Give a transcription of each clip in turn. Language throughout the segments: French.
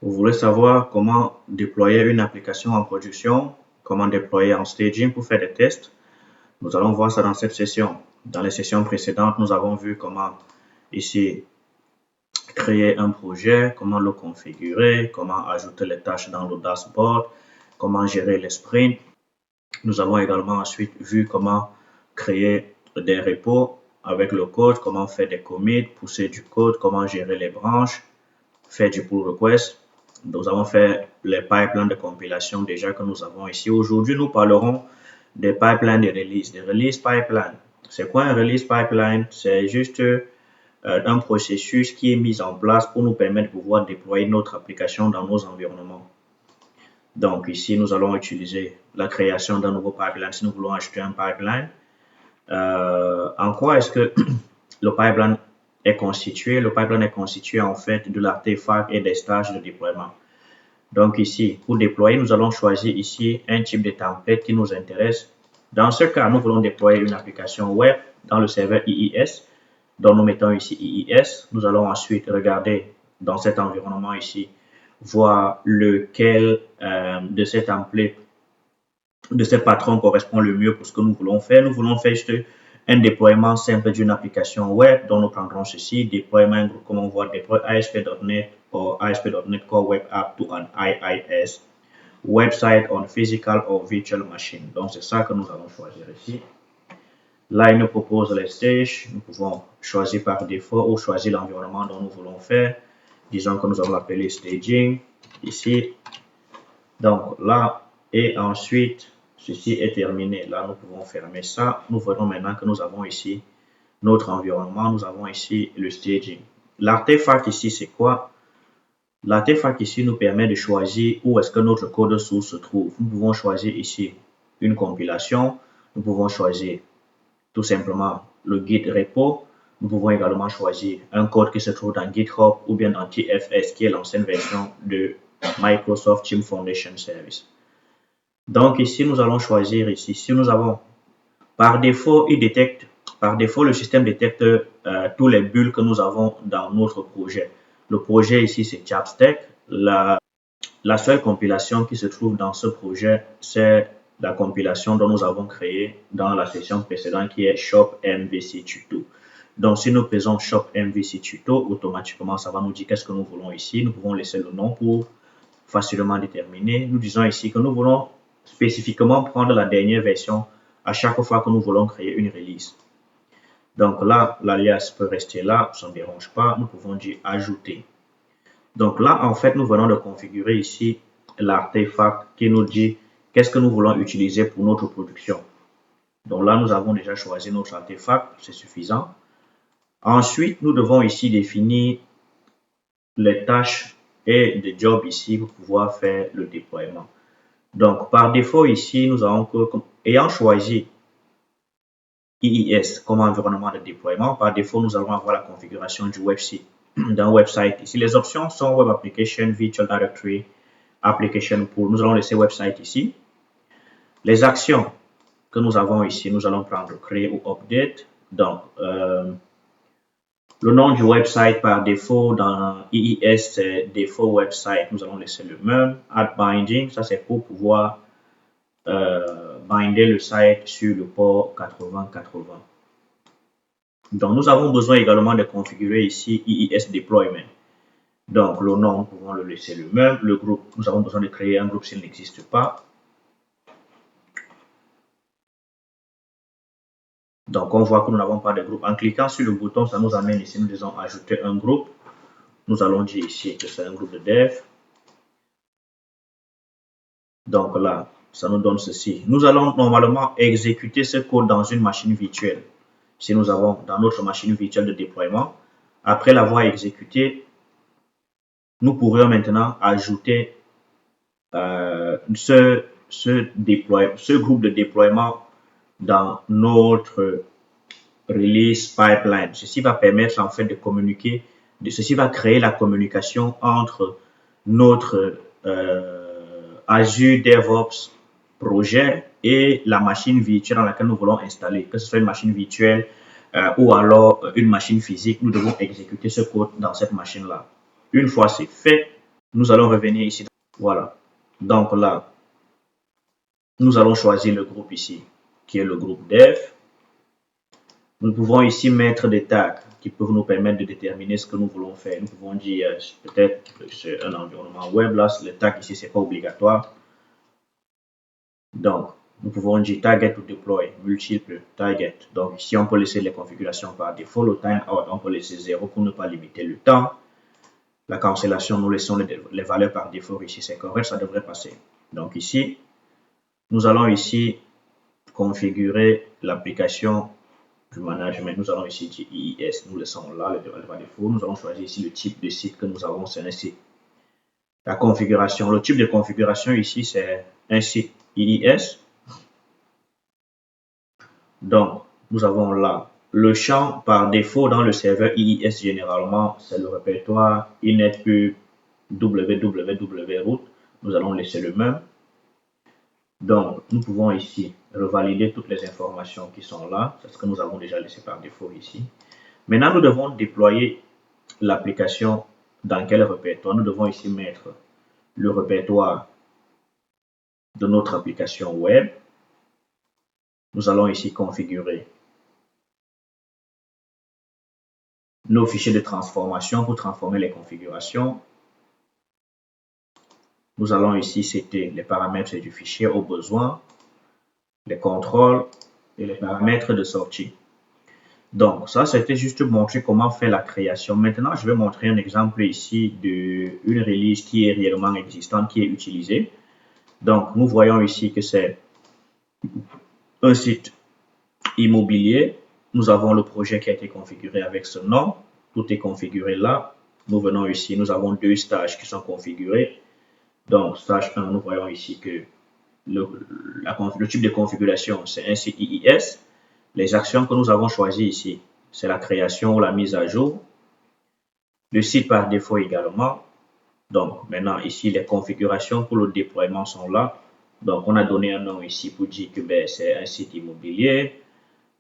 Vous voulez savoir comment déployer une application en production, comment déployer en staging pour faire des tests. Nous allons voir ça dans cette session. Dans les sessions précédentes, nous avons vu comment ici créer un projet, comment le configurer, comment ajouter les tâches dans le dashboard, comment gérer les sprints. Nous avons également ensuite vu comment créer des repos avec le code, comment faire des commits, pousser du code, comment gérer les branches, faire du pull request. Nous avons fait les pipelines de compilation déjà que nous avons ici. Aujourd'hui, nous parlerons des pipelines de release, des release pipelines. C'est quoi un release pipeline? C'est juste un processus qui est mis en place pour nous permettre de pouvoir déployer notre application dans nos environnements. Donc ici, nous allons utiliser la création d'un nouveau pipeline si nous voulons ajouter un pipeline. En quoi est-ce que le pipeline est constitué? Le pipeline est constitué en fait de l'artefact et des stages de déploiement. Donc ici, pour déployer, nous allons choisir ici un type de template qui nous intéresse. Dans ce cas, nous voulons déployer une application web dans le serveur IIS. Donc nous mettons ici IIS. Nous allons ensuite regarder dans cet environnement ici, voir lequel de ces templates, de ces patrons correspond le mieux pour ce que nous voulons faire. Nous voulons faire juste un déploiement simple d'une application web, dont nous prendrons ceci, déploiement, comme on voit, déploy ASP.NET or ASP.NET Core Web App to an IIS website on physical or virtual machine. Donc c'est ça que nous allons choisir ici. Là, il nous propose les stages. Nous pouvons choisir par défaut ou choisir l'environnement dont nous voulons faire. Disons que nous allons l'appeler staging ici. Donc là, et ensuite, ceci est terminé. Là, nous pouvons fermer ça. Nous voyons maintenant que nous avons ici notre environnement. Nous avons ici le staging. L'artefact ici, c'est quoi? L'artefact ici nous permet de choisir où est-ce que notre code source se trouve. Nous pouvons choisir ici une compilation. Nous pouvons choisir tout simplement le Git repo. Nous pouvons également choisir un code qui se trouve dans GitHub ou bien dans TFS, qui est l'ancienne version de Microsoft Team Foundation Service. Donc ici, nous allons choisir ici. Si nous avons, par défaut, le système détecte tous les bulles que nous avons dans notre projet. Le projet ici, c'est Chapstack. La seule compilation qui se trouve dans ce projet, c'est la compilation dont nous avons créé dans la session précédente qui est Shop MVC Tuto. Donc, si nous faisons Shop MVC Tuto, automatiquement, ça va nous dire qu'est-ce que nous voulons ici. Nous pouvons laisser le nom pour facilement déterminer. Nous disons ici que nous voulons spécifiquement prendre la dernière version à chaque fois que nous voulons créer une release. Donc là, l'alias peut rester là, ça ne dérange pas. Nous pouvons dire ajouter. Donc là, en fait, nous venons de configurer ici l'artefact qui nous dit qu'est-ce que nous voulons utiliser pour notre production. Donc là, nous avons déjà choisi notre artefact, c'est suffisant. Ensuite, nous devons ici définir les tâches et des jobs ici pour pouvoir faire le déploiement. Donc, par défaut ici, nous avons que, ayant choisi IIS comme environnement de déploiement, par défaut, nous allons avoir la configuration du website. D'un website ici, les options sont Web Application, Virtual Directory, Application Pool. Nous allons laisser website ici. Les actions que nous avons ici, nous allons prendre créer ou update. Donc, le nom du website par défaut dans IIS, c'est défaut website. Nous allons laisser le même. Add binding, ça c'est pour pouvoir binder le site sur le port 8080. Donc, nous avons besoin également de configurer ici IIS Deployment. Donc, le nom, nous pouvons le laisser le même. Le groupe, nous avons besoin de créer un groupe s'il n'existe pas. Donc, on voit que nous n'avons pas de groupe. En cliquant sur le bouton, ça nous amène ici, nous disons ajouter un groupe. Nous allons dire ici que c'est un groupe de dev. Donc là, ça nous donne ceci. Nous allons normalement exécuter ce code dans une machine virtuelle. Si nous avons dans notre machine virtuelle de déploiement, après l'avoir exécuté, nous pourrions maintenant ajouter ce groupe de déploiement dans notre release pipeline. Ceci va permettre en fait de communiquer, ceci va créer la communication entre notre Azure DevOps projet et la machine virtuelle dans laquelle nous voulons installer, que ce soit une machine virtuelle ou alors une machine physique. Nous devons exécuter ce code dans cette machine-là. Une fois c'est fait, Nous allons revenir ici. Voilà. Donc là, nous allons choisir le groupe ici, qui est le groupe dev. Nous pouvons ici mettre des tags qui peuvent nous permettre de déterminer ce que nous voulons faire. Nous pouvons dire peut-être que c'est un environnement web. Là, le tag ici, c'est pas obligatoire. Donc, nous pouvons dire target to deploy, multiple target. Donc, ici, on peut laisser les configurations par défaut. Le timeout, on peut laisser 0 pour ne pas limiter le temps. La cancellation, nous laissons les valeurs par défaut. Ici, c'est correct, ça devrait passer. Donc, ici, nous allons ici configurer l'application du management. Nous allons ici dire IIS. Nous laissons là le par défaut. Nous allons choisir ici le type de site que nous avons. C'est un site. La configuration, le type de configuration ici, c'est un site IIS. Donc, nous avons là le champ par défaut dans le serveur IIS généralement, c'est le répertoire inetpub www.route. Nous allons laisser le même. Donc, nous pouvons ici revalider toutes les informations qui sont là. C'est ce que nous avons déjà laissé par défaut ici. Maintenant, nous devons déployer l'application dans quel répertoire. Nous devons ici mettre le répertoire de notre application web. Nous allons ici configurer nos fichiers de transformation pour transformer les configurations. Nous allons ici setter les paramètres du fichier au besoin, les contrôles et les paramètres de sortie. Donc, ça, c'était juste pour montrer comment faire la création. Maintenant, je vais montrer un exemple ici d'une release qui est réellement existante, qui est utilisée. Donc, nous voyons ici que c'est un site immobilier. Nous avons le projet qui a été configuré avec ce nom. Tout est configuré là. Nous venons ici, nous avons deux stages qui sont configurés. Donc, stage 1, nous voyons ici que le type de configuration, c'est un site IIS. Les actions que nous avons choisies ici, c'est la création ou la mise à jour. Le site par défaut également. Donc, maintenant, ici, les configurations pour le déploiement sont là. Donc, on a donné un nom ici pour dire que c'est un site immobilier.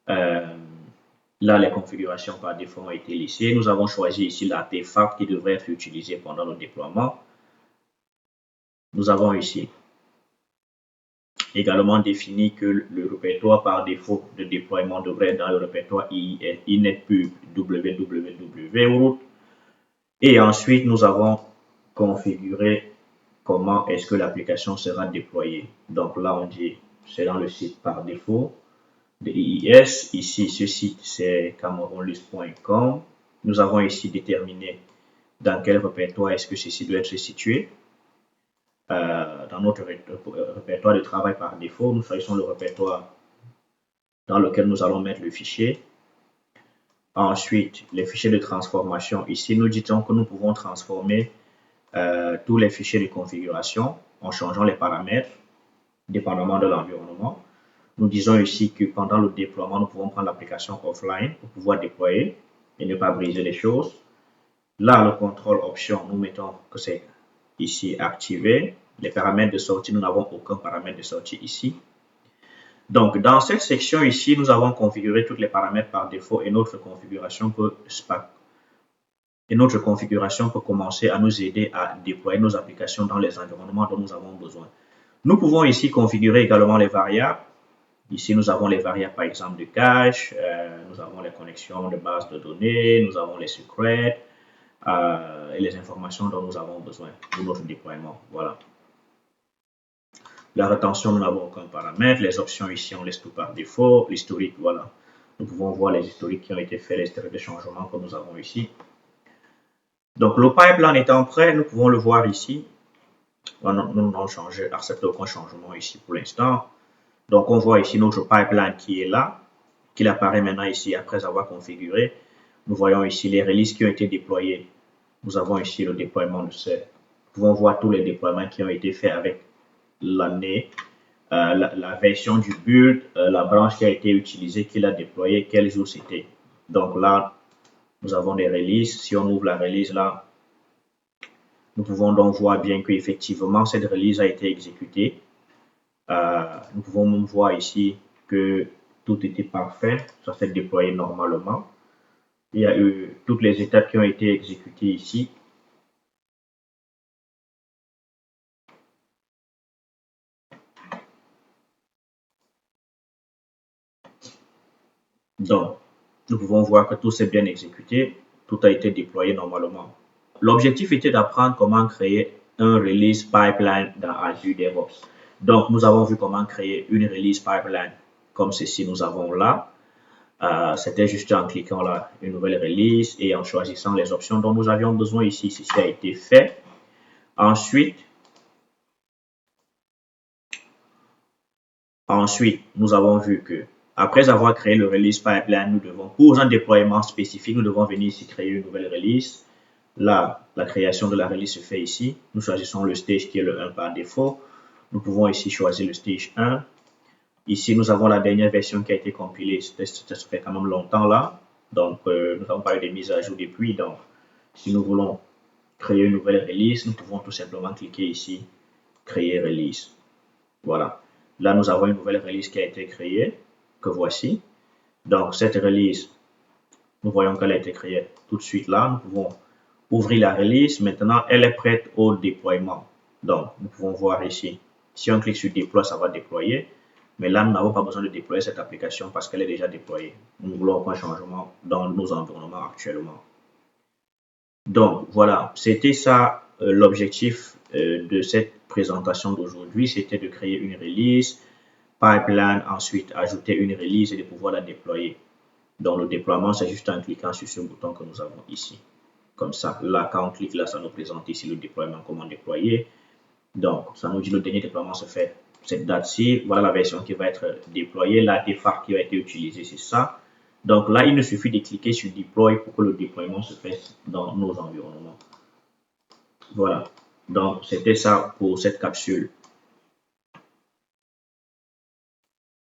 Là, les configurations par défaut ont été laissées. Nous avons choisi ici l'artefact qui devrait être utilisé pendant le déploiement. Nous avons ici également défini que le répertoire par défaut de déploiement devrait être dans le répertoire inetpub www. Et ensuite, nous avons configuré comment est-ce que l'application sera déployée. Donc là, on dit c'est dans le site par défaut de IIS. Ici, ce site, c'est camerounlist.com. Nous avons ici déterminé dans quel répertoire est-ce que ceci doit être situé. Dans notre répertoire de travail par défaut, nous choisissons le répertoire dans lequel nous allons mettre le fichier. Ensuite, les fichiers de transformation. Ici, nous disons que nous pouvons transformer tous les fichiers de configuration en changeant les paramètres, dépendamment de l'environnement. Nous disons ici que pendant le déploiement, nous pouvons prendre l'application offline pour pouvoir déployer et ne pas briser les choses. Là, le contrôle option, nous mettons que c'est ici activé. Les paramètres de sortie, nous n'avons aucun paramètre de sortie ici. Donc, dans cette section ici, nous avons configuré tous les paramètres par défaut et notre configuration peut commencer à nous aider à déployer nos applications dans les environnements dont nous avons besoin. Nous pouvons ici configurer également les variables. Ici, nous avons les variables, par exemple, de cache, nous avons les connexions de bases de données, nous avons les secrets et les informations dont nous avons besoin pour notre déploiement. Voilà. La rétention, nous n'avons aucun paramètre. Les options ici, on laisse tout par défaut. L'historique, voilà. Nous pouvons voir les historiques qui ont été faits, les historiques de changement que nous avons ici. Donc, le pipeline étant prêt, nous pouvons le voir ici. Nous n'avons accepté aucun changement ici pour l'instant. Donc, on voit ici notre pipeline qui est là, qui apparaît maintenant ici après avoir configuré. Nous voyons ici les releases qui ont été déployées. Nous avons ici le déploiement de ces. Nous pouvons voir tous les déploiements qui ont été faits avec l'année, la version du build, la branche qui a été utilisée, qui l'a déployé, quel jour c'était. Donc là, nous avons des releases. Si on ouvre la release là, nous pouvons donc voir bien qu'effectivement, cette release a été exécutée. Nous pouvons même voir ici que tout était parfait, ça s'est déployé normalement. Il y a eu toutes les étapes qui ont été exécutées ici. Donc, nous pouvons voir que tout s'est bien exécuté, tout a été déployé normalement. L'objectif était d'apprendre comment créer un release pipeline dans Azure DevOps. Donc, nous avons vu comment créer une release pipeline comme ceci, nous avons là. C'était juste en cliquant là, une nouvelle release et en choisissant les options dont nous avions besoin ici. Ceci a été fait. Ensuite, nous avons vu que après avoir créé le release pipeline, nous devons, pour un déploiement spécifique, nous devons venir ici créer une nouvelle release. Là, la création de la release se fait ici. Nous choisissons le stage qui est le 1 par défaut. Nous pouvons ici choisir le stage 1. Ici, nous avons la dernière version qui a été compilée. Ça fait quand même longtemps là. Donc, nous n'avons pas eu de mise à jour depuis. Donc, si nous voulons créer une nouvelle release, nous pouvons tout simplement cliquer ici, créer release. Voilà. Là, nous avons une nouvelle release qui a été créée, que voici. Donc, cette release, nous voyons qu'elle a été créée tout de suite là. Nous pouvons ouvrir la release. Maintenant, elle est prête au déploiement. Donc, nous pouvons voir ici. Si on clique sur déploie, ça va déployer. Mais là, nous n'avons pas besoin de déployer cette application parce qu'elle est déjà déployée. Nous ne voulons aucun changement dans nos environnements actuellement. Donc, voilà, c'était ça l'objectif de cette présentation d'aujourd'hui. C'était de créer une release, pipeline, ensuite ajouter une release et de pouvoir la déployer. Donc, le déploiement, c'est juste en cliquant sur ce bouton que nous avons ici. Comme ça, là, quand on clique là, ça nous présente ici le déploiement, comment déployer. Donc, ça nous dit le dernier déploiement se fait cette date-ci. Voilà la version qui va être déployée. L'artefact qui a été utilisé, c'est ça. Donc là, il nous suffit de cliquer sur Deploy pour que le déploiement se fasse dans nos environnements. Voilà. Donc, c'était ça pour cette capsule.